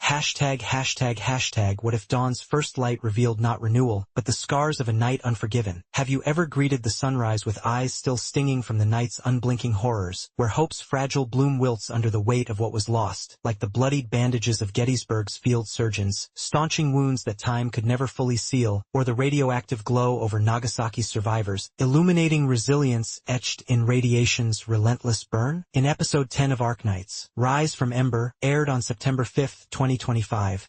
Hashtag. What if dawn's first light revealed not renewal, but the scars of a night unforgiven? Have you ever greeted the sunrise with eyes still stinging from the night's unblinking horrors, where hope's fragile bloom wilts under the weight of what was lost, like the bloodied bandages of Gettysburg's field surgeons, staunching wounds that time could never fully seal, or the radioactive glow over Nagasaki's survivors, illuminating resilience etched in radiation's relentless burn? In episode 10 of Arknights, Rise from Ember, aired on September 5, 2025,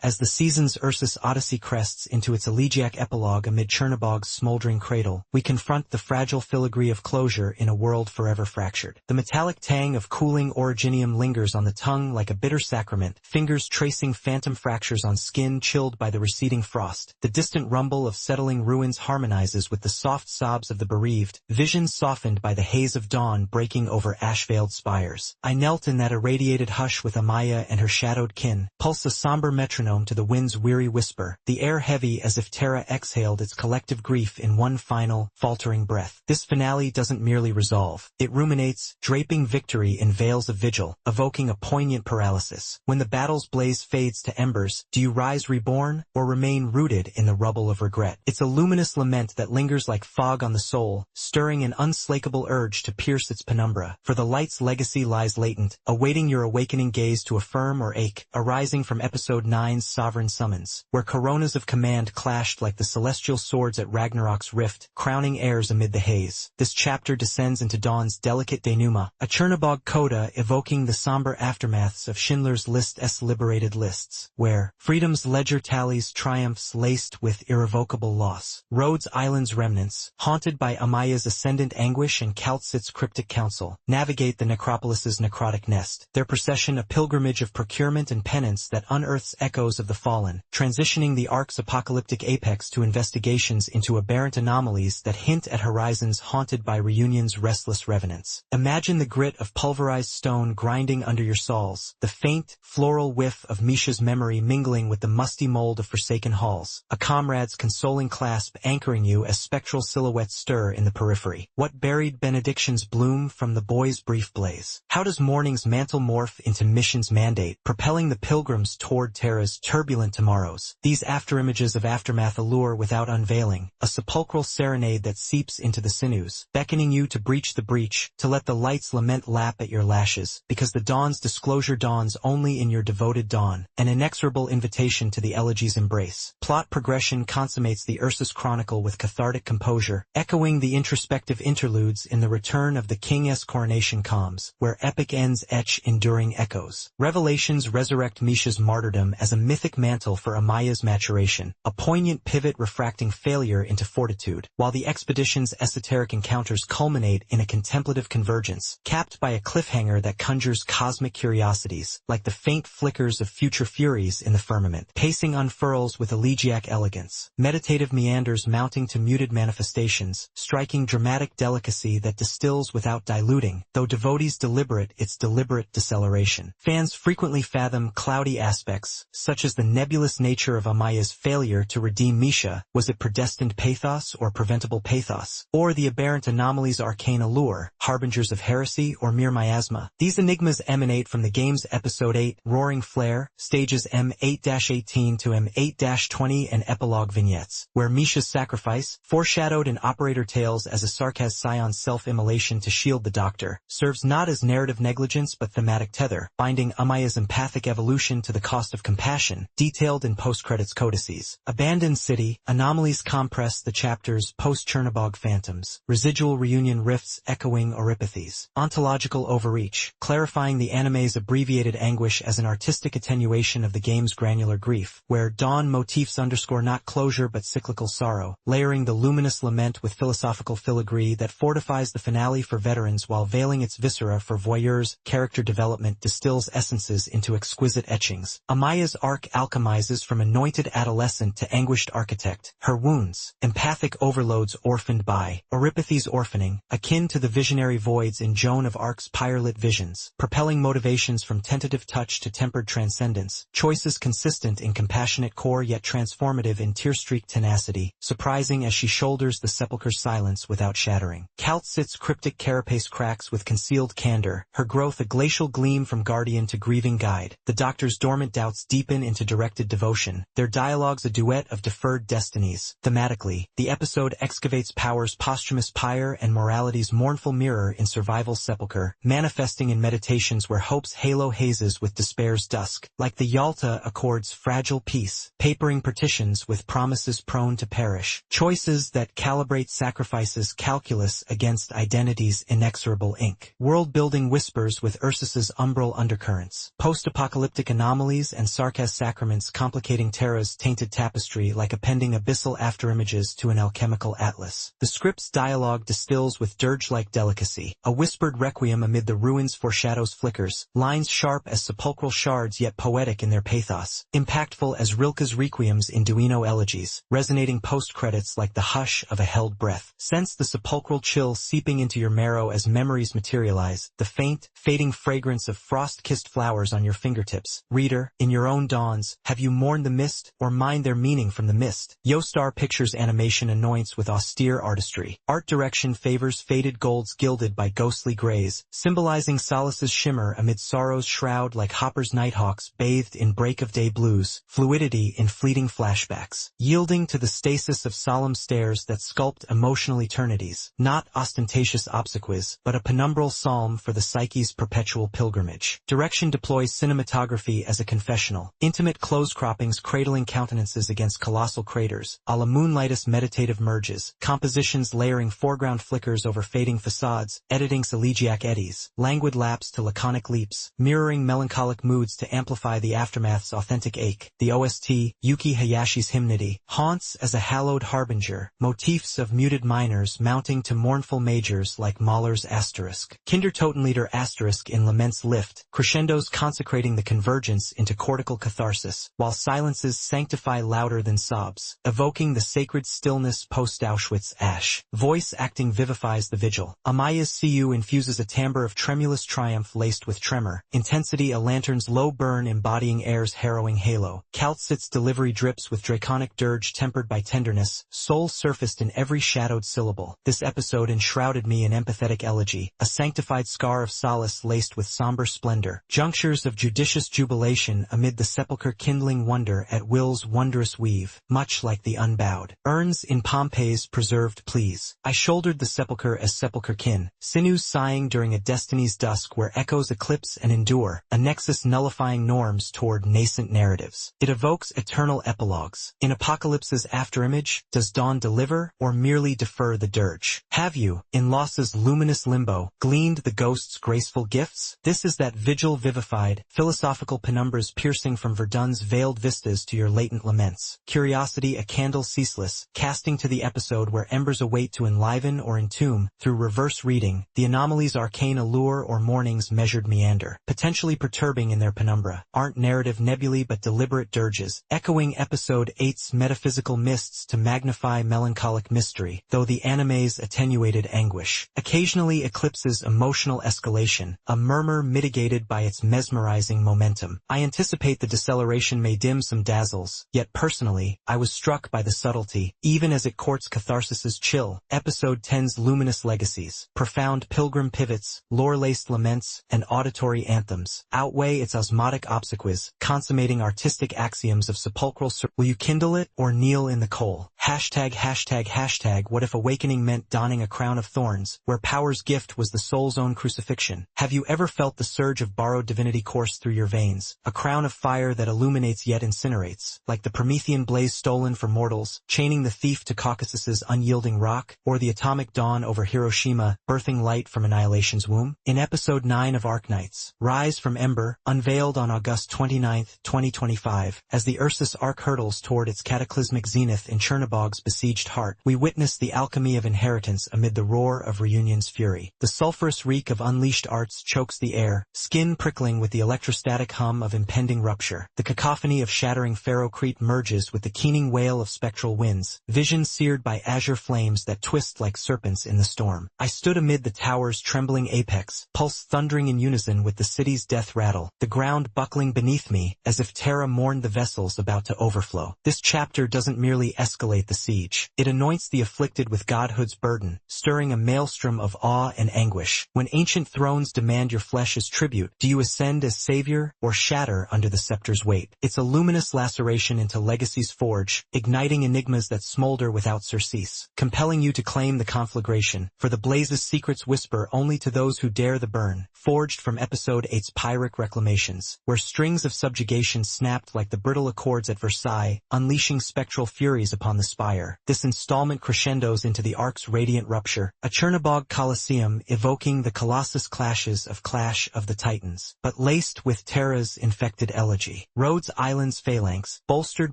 as the season's Ursus Odyssey crests into its elegiac epilogue amid Chernobog's smoldering cradle, we confront the fragile filigree of closure in a world forever fractured. The metallic tang of cooling originium lingers on the tongue like a bitter sacrament, fingers tracing phantom fractures on skin chilled by the receding frost. The distant rumble of settling ruins harmonizes with the soft sobs of the bereaved, visions softened by the haze of dawn breaking over ash-veiled spires. I knelt in that irradiated hush with Amaya and her shadowed kin, pulse a somber metronome to the wind's weary whisper, the air heavy as if Terra exhaled its collective grief in one final, faltering breath. This finale doesn't merely resolve. It ruminates, draping victory in veils of vigil, evoking a poignant paralysis. When the battle's blaze fades to embers, do you rise reborn, or remain rooted in the rubble of regret? It's a luminous lament that lingers like fog on the soul, stirring an unslakable urge to pierce its penumbra. For the light's legacy lies latent, awaiting your awakening gaze to affirm or ache, arising from episode 9's sovereign summons, where coronas of command clashed like the celestial swords at Ragnarok's rift, crowning heirs amid the haze. This chapter descends into dawn's delicate denouement, a Chernobog coda evoking the somber aftermaths of Schindler's List's liberated lists, where freedom's ledger tallies triumphs laced with irrevocable loss. Rhodes Island's remnants, haunted by Amaya's ascendant anguish and Kal'tzit's cryptic counsel, navigate the necropolis's necrotic nest, their procession a pilgrimage of procurement and penance that unearths echoes of the fallen, transitioning the ark's apocalyptic apex to investigations into aberrant anomalies that hint at horizons haunted by reunion's restless revenants. Imagine the grit of pulverized stone grinding under your soles, the faint, floral whiff of Misha's memory mingling with the musty mold of forsaken halls, a comrade's consoling clasp anchoring you as spectral silhouettes stir in the periphery. What buried benedictions bloom from the boy's brief blaze? How does morning's mantle morph into mission's mandate, propelling the pilgrims toward Terra's turbulent tomorrows? These afterimages of aftermath allure without unveiling, a sepulchral serenade that seeps into the sinews, beckoning you to breach the breach, to let the light's lament lap at your lashes, because the dawn's disclosure dawns only in your devoted dawn, an inexorable invitation to the elegy's embrace. Plot progression consummates the Ursus Chronicle with cathartic composure, echoing the introspective interludes in the return of the King's coronation comms, where epic ends etch enduring echoes. Revelations resurrect Misha's martyrdom as a mythic mantle for Amaya's maturation, a poignant pivot refracting failure into fortitude, while the expedition's esoteric encounters culminate in a contemplative convergence, capped by a cliffhanger that conjures cosmic curiosities, like the faint flickers of future furies in the firmament. Pacing unfurls with elegiac elegance, meditative meanders mounting to muted manifestations, striking dramatic delicacy that distills without diluting, though devotees deliberate its deliberate deceleration. Fans frequently fathom cloudy aspects, such as the nebulous nature of Amaya's failure to redeem Misha, was it predestined pathos or preventable pathos, or the aberrant anomaly's arcane allure, harbingers of heresy or mere miasma. These enigmas emanate from the game's Episode 8, Roaring Flare, stages M8-18 to M8-20 and epilogue vignettes, where Misha's sacrifice, foreshadowed in Operator Tales as a Sarkaz Scion's self-immolation to shield the Doctor, serves not as narrative negligence but thematic tether, binding Amaya's empathic evolution to the cost of compassion, detailed in post-credits codices. Abandoned City, anomalies compress the chapter's post-Chernobog phantoms, residual reunion rifts echoing oripathies. Ontological overreach, clarifying the anime's abbreviated anguish as an artistic attenuation of the game's granular grief, where dawn motifs underscore not closure but cyclical sorrow, layering the luminous lament with philosophical filigree that fortifies the finale for veterans while veiling its viscera for voyeurs. Character development distills essences into exquisite etchings. Amaya's arc alchemizes from anointed adolescent to anguished architect, her wounds, empathic overloads orphaned by oripathy's orphaning, akin to the visionary voids in Joan of Arc's pyrelit visions, propelling motivations from tentative touch to tempered transcendence, choices consistent in compassionate core yet transformative in tear-streaked tenacity, surprising as she shoulders the sepulchre's silence without shattering. Kal'tzit's cryptic carapace cracks with concealed candor, her growth a glacial gleam from guardian to grieving guide, the Doctor's dormant dormant doubts deepen into directed devotion, their dialogues a duet of deferred destinies. Thematically, the episode excavates power's posthumous pyre and morality's mournful mirror in survival's sepulchre, manifesting in meditations where hope's halo hazes with despair's dusk, like the Yalta Accord's fragile peace, papering partitions with promises prone to perish, choices that calibrate sacrifices' calculus against identity's inexorable ink. World-building whispers with Ursus's umbral undercurrents, post-apocalyptic anomalies and sarcastic sacraments complicating Terra's tainted tapestry like appending abyssal afterimages to an alchemical atlas. The script's dialogue distills with dirge-like delicacy, a whispered requiem amid the ruins foreshadows flickers, lines sharp as sepulchral shards yet poetic in their pathos, impactful as Rilke's requiems in Duino elegies, resonating post-credits like the hush of a held breath. Sense the sepulchral chill seeping into your marrow as memories materialize, the faint, fading fragrance of frost-kissed flowers on your fingertips. Reader, in your own dawns, have you mourned the mist, or mined their meaning from the mist? Yostar Pictures animation anoints with austere artistry. Art direction favors faded golds gilded by ghostly grays, symbolizing solace's shimmer amid sorrow's shroud like Hopper's nighthawks bathed in break-of-day blues, fluidity in fleeting flashbacks, yielding to the stasis of solemn stares that sculpt emotional eternities, not ostentatious obsequies, but a penumbral psalm for the psyche's perpetual pilgrimage. Direction deploys cinematography as a confessional, intimate close croppings cradling countenances against colossal craters, a la Moonlight's meditative merges, compositions layering foreground flickers over fading facades, editing's elegiac eddies, languid laps to laconic leaps, mirroring melancholic moods to amplify the aftermath's authentic ache. The OST, Yuki Hayashi's hymnody, haunts as a hallowed harbinger, motifs of muted minors mounting to mournful majors like Mahler's asterisk. Kindertotenlieder asterisk in Lament's lift, crescendos consecrating the convergence into cortical catharsis, while silences sanctify louder than sobs, evoking the sacred stillness post-Auschwitz ash. Voice acting vivifies the vigil. Amaya's Siu infuses a timbre of tremulous triumph laced with tremor, intensity a lantern's low burn embodying air's harrowing halo. Kaltzit's delivery drips with draconic dirge tempered by tenderness, soul surfaced in every shadowed syllable. This episode enshrouded me in empathetic elegy, a sanctified scar of solace laced with somber splendor, junctures of judicious jubilation amid the sepulchre kindling wonder at will's wondrous weave, much like the unbowed urns in Pompeii's preserved pleas. I shouldered the sepulchre as sepulchre kin, sinews sighing during a destiny's dusk where echoes eclipse and endure, a nexus nullifying norms toward nascent narratives. It evokes eternal epilogues. In Apocalypse's afterimage, does dawn deliver, or merely defer the dirge? Have you, in loss's luminous limbo, gleaned the ghost's graceful gifts? This is that vigil vivified, philosophical penumbras piercing from Verdun's veiled vistas to your latent laments. Curiosity a candle ceaseless, casting to the episode where embers await to enliven or entomb, through reverse reading, the anomaly's arcane allure or morning's measured meander, potentially perturbing in their penumbra, aren't narrative nebulae but deliberate dirges, echoing episode 8's metaphysical mists to magnify melancholic mystery, though the anime's attenuated anguish occasionally eclipses emotional escalation, a murmur mitigated by its mesmerizing momentum. I anticipate the deceleration may dim some dazzles, yet personally, I was struck by the subtlety, even as it courts catharsis's chill. Episode 10's luminous legacies, profound pilgrim pivots, lore-laced laments, and auditory anthems, outweigh its osmotic obsequies, consummating artistic axioms of sepulchral will you kindle it, or kneel in the coal? #####. What if awakening meant donning a crown of thorns, where power's gift was the soul's own crucifixion? Have you ever felt the surge of borrowed divinity course through your veins, a crown of fire that illuminates yet incinerates, like the Promethean blaze stolen from mortals, chaining the thief to Caucasus's unyielding rock, or the atomic dawn over Hiroshima, birthing light from annihilation's womb? In episode 9 of Arknights, Rise from Ember, unveiled on August 29, 2025, as the Ursus arc hurtles toward its cataclysmic zenith in Chernobog's besieged heart, we witness the alchemy of inheritance amid the roar of reunion's fury. The sulphurous reek of unleashed arts chokes the air, skin prickling with the electrostatic hum of impending rupture. The cacophony of shattering ferrocrete merges with the keening wail of spectral winds, vision seared by azure flames that twist like serpents in the storm. I stood amid the tower's trembling apex, pulse thundering in unison with the city's death rattle, the ground buckling beneath me, as if Terra mourned the vessels about to overflow. This chapter doesn't merely escalate accelerate the siege. It anoints the afflicted with godhood's burden, stirring a maelstrom of awe and anguish. When ancient thrones demand your flesh as tribute, do you ascend as savior, or shatter under the scepter's weight? It's a luminous laceration into legacy's forge, igniting enigmas that smolder without surcease, compelling you to claim the conflagration, for the blaze's secrets whisper only to those who dare the burn. Forged from Episode 8's Pyrrhic Reclamations, where strings of subjugation snapped like the brittle accords at Versailles, unleashing spectral furies upon the spire. This installment crescendos into the Ark's radiant rupture, a Chernobog Colosseum evoking the Colossus clashes of Clash of the Titans, but laced with Terra's infected elegy. Rhodes Island's phalanx, bolstered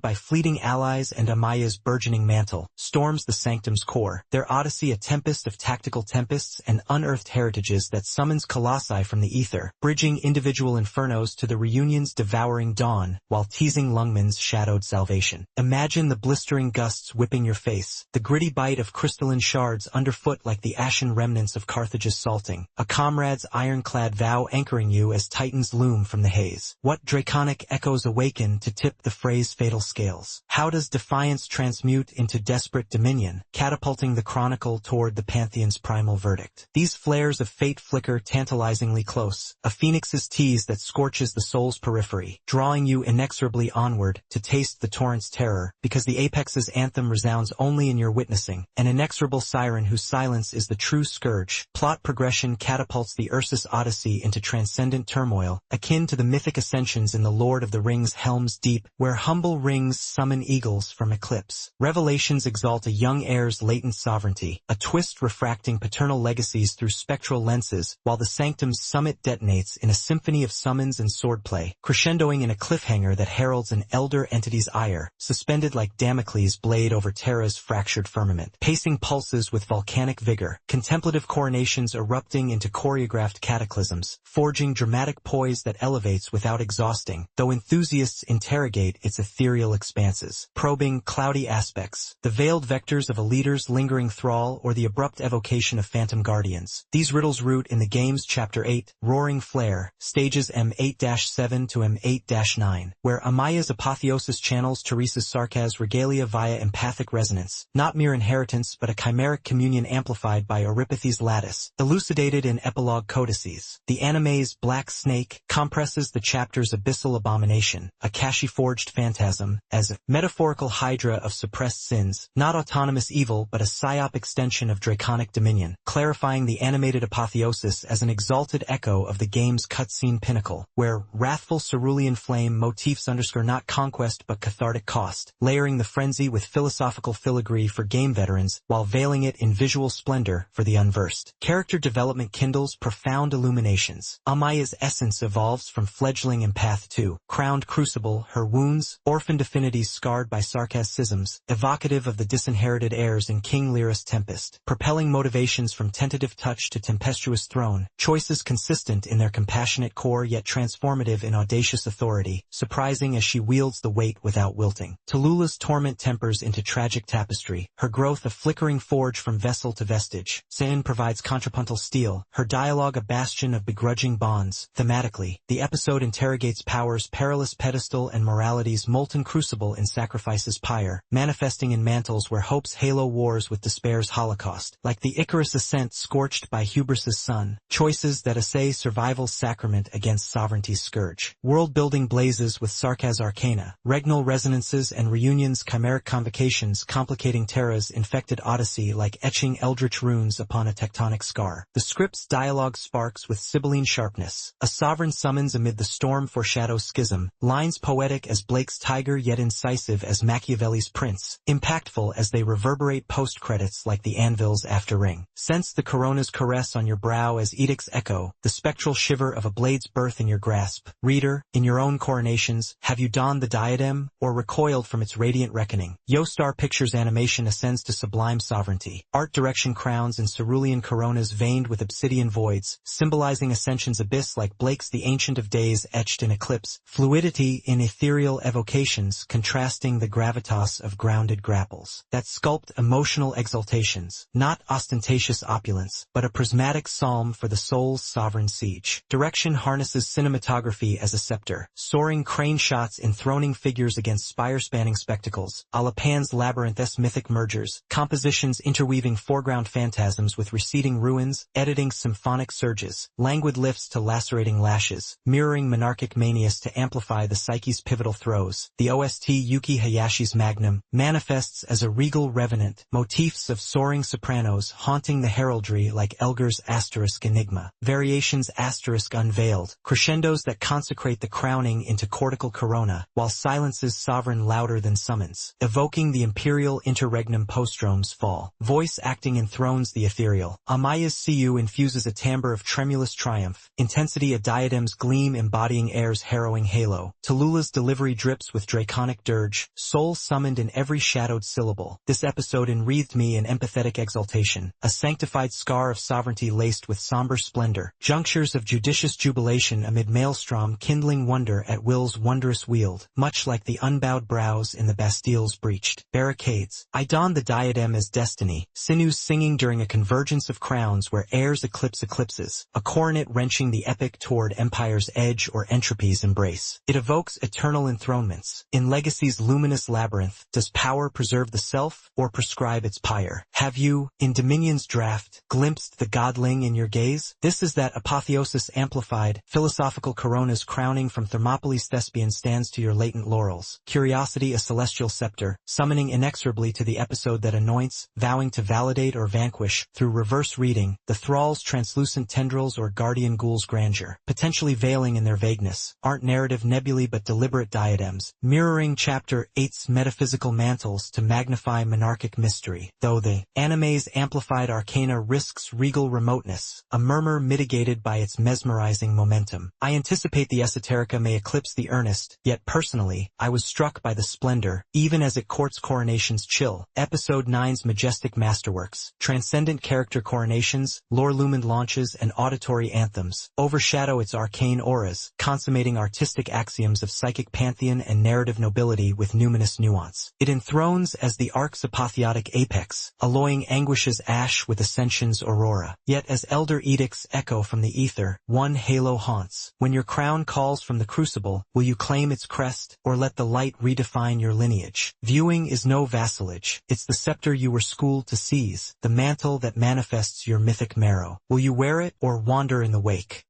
by fleeting allies and Amaya's burgeoning mantle, storms the Sanctum's core, their odyssey a tempest of tactical tempests and unearthed heritages that summons colossi from the ether, bridging individual infernos to the reunion's devouring dawn, while teasing Lungman's shadowed salvation. Imagine the blistering gusts whipping your face, the gritty bite of crystalline shards underfoot like the ashen remnants of Carthage's salting, a comrade's ironclad vow anchoring you as titans loom from the haze. What draconic echoes awaken to tip the fray's fatal scales? How does defiance transmute into desperate dominion, catapulting the chronicle toward the Pantheon's primal verdict? These flares of fate flicker tantalizingly close, a phoenix's tease that scorches the soul's periphery, drawing you inexorably onward to taste the torrent's terror, because the apex's anthem resounds only in your witnessing, an inexorable siren whose silence is the true scourge. Plot progression catapults the Ursus Odyssey into transcendent turmoil, akin to the mythic ascensions in the Lord of the Rings' Helm's Deep, where humble rings summon eagles from eclipse. Revelations exalt a young heir's latent sovereignty, a twist refracting paternal legacies through spectral lenses, while the Sanctum's summit detonates in a symphony of summons and swordplay, crescendoing in a cliffhanger that heralds an elder entity's ire, suspended like Damocles' blade over Terra's fractured firmament. Pacing pulses with volcanic vigor, contemplative coronations erupting into choreographed cataclysms, forging dramatic poise that elevates without exhausting, though enthusiasts interrogate its ethereal expanses, probing cloudy aspects, the veiled vectors of a leader's lingering thrall or the abrupt evocation of phantom guardians. These riddles root in the game's Chapter 8, Roaring Flare, stages M8-7 to M8-9, where Amaya's apotheosis channels Teresa's sarcasm regalia via empathic resonance, not mere inheritance but a chimeric communion amplified by Euripathes' lattice, elucidated in epilogue codices. The anime's Black Snake compresses the chapter's abyssal abomination, a Kashi-forged phantasm, as a metaphorical hydra of suppressed sins, not autonomous evil but a psyop extension of draconic dominion, clarifying the animated apotheosis as an exalted echo of the game's cutscene pinnacle, where wrathful cerulean flame motifs underscore not conquest but cathartic cost, layering the frenzy with philosophical filigree for game veterans while veiling it in visual splendor for the unversed. Character development kindles profound illuminations. Amaya's essence evolves from fledgling empath to crowned crucible, her wounds, orphaned affinities scarred by sarcasms, evocative of the disinherited heirs in King Lear's Tempest, propelling motivations from tentative touch to tempestuous throne, choices consistent in their compassionate core yet transformative in audacious authority, surprising as she wields the weight without wilting. Tallulah's torment tempers into tragic tapestry, her growth a flickering forge from vessel to vestige. Sein provides contrapuntal steel, her dialogue a bastion of begrudging bonds. Thematically, the episode interrogates power's perilous pedestal and morality's molten crucible in sacrifice's pyre, manifesting in mantles where hope's halo wars with despair's holocaust, like the Icarus ascent scorched by hubris's sun, choices that essay survival's sacrament against sovereignty's scourge. World-building blazes with Sarkaz arcana, regnal resonances and reunions chimeric convocations complicating Terra's infected odyssey like etching eldritch runes upon a tectonic scar. The script's dialogue sparks with sibylline sharpness, a sovereign summons amid the storm foreshadows schism, lines poetic as Blake's tiger yet incisive as Machiavelli's prince, impactful as they reverberate post-credits like the anvil's after ring. Sense the corona's caress on your brow as edicts echo, the spectral shiver of a blade's birth in your grasp. Reader, in your own coronations, have you donned the diadem, or recoiled from its radiant reckoning? Yostar Pictures animation ascends to sublime sovereignty. Art direction crowns and cerulean coronas veined with obsidian voids, symbolizing ascension's abyss like Blake's The Ancient of Days etched in eclipse. Fluidity in ethereal evocations contrasting the gravitas of grounded grapples that sculpt emotional exaltations, not ostentatious opulence, but a prismatic psalm for the soul's sovereign siege. Direction harnesses cinematography as a scepter, soaring crane shots enthroning figures against spire-spanning spectacles, a la Pan Pan's labyrinthous mythic mergers, compositions interweaving foreground phantasms with receding ruins, editing symphonic surges, languid lifts to lacerating lashes, mirroring monarchic manias to amplify the psyche's pivotal throes. The OST Yuki Hayashi's Magnum manifests as a regal revenant, motifs of soaring sopranos haunting the heraldry like Elgar's asterisk enigma, variations asterisk unveiled, crescendos that consecrate the crowning into cortical corona, while silences sovereign louder than summons, evoking the imperial interregnum postrome's fall. Voice acting enthrones the ethereal. Amaya's Siu infuses a timbre of tremulous triumph, intensity a diadem's gleam embodying air's harrowing halo. Tallulah's delivery drips with draconic dirge, soul summoned in every shadowed syllable. This episode enwreathed me in empathetic exaltation, a sanctified scar of sovereignty laced with somber splendor, junctures of judicious jubilation amid maelstrom kindling wonder at will's wondrous wield, much like the unbowed brows in the Bastille's breached barricades. I donned the diadem as destiny, sinews singing during a convergence of crowns where air's eclipse eclipses, a coronet wrenching the epic toward empire's edge or entropy's embrace. It evokes eternal enthronements. In legacy's luminous labyrinth, does power preserve the self, or prescribe its pyre? Have you, in Dominion's draft, glimpsed the godling in your gaze? This is that apotheosis amplified, philosophical corona's crowning from Thermopylae's thespian stands to your latent laurels. Curiosity a celestial scepter, summoning inexorably to the episode that anoints, vowing to validate or vanquish, through reverse reading, the thrall's translucent tendrils or guardian ghoul's grandeur, potentially veiling in their vagueness, aren't narrative nebulae but deliberate diadems, mirroring Chapter 8's metaphysical mantles to magnify monarchic mystery, though the anime's amplified arcana risks regal remoteness, a murmur mitigated by its mesmerizing momentum. I anticipate the esoterica may eclipse the earnest, yet personally, I was struck by the splendor, even as it courts coronation's chill. Episode 9's majestic masterworks, transcendent character coronations, lore-lumined launches, and auditory anthems, overshadow its arcane auras, consummating artistic axioms of psychic pantheon and narrative nobility with numinous nuance. It enthrones as the arc's apotheotic apex, alloying anguish's ash with ascension's aurora. Yet as elder edicts echo from the ether, one halo haunts. When your crown calls from the crucible, will you claim its crest, or let the light redefine your lineage? Viewing is no vassalage. It's the scepter you were schooled to seize, the mantle that manifests your mythic marrow. Will you wear it, or wander in the wake?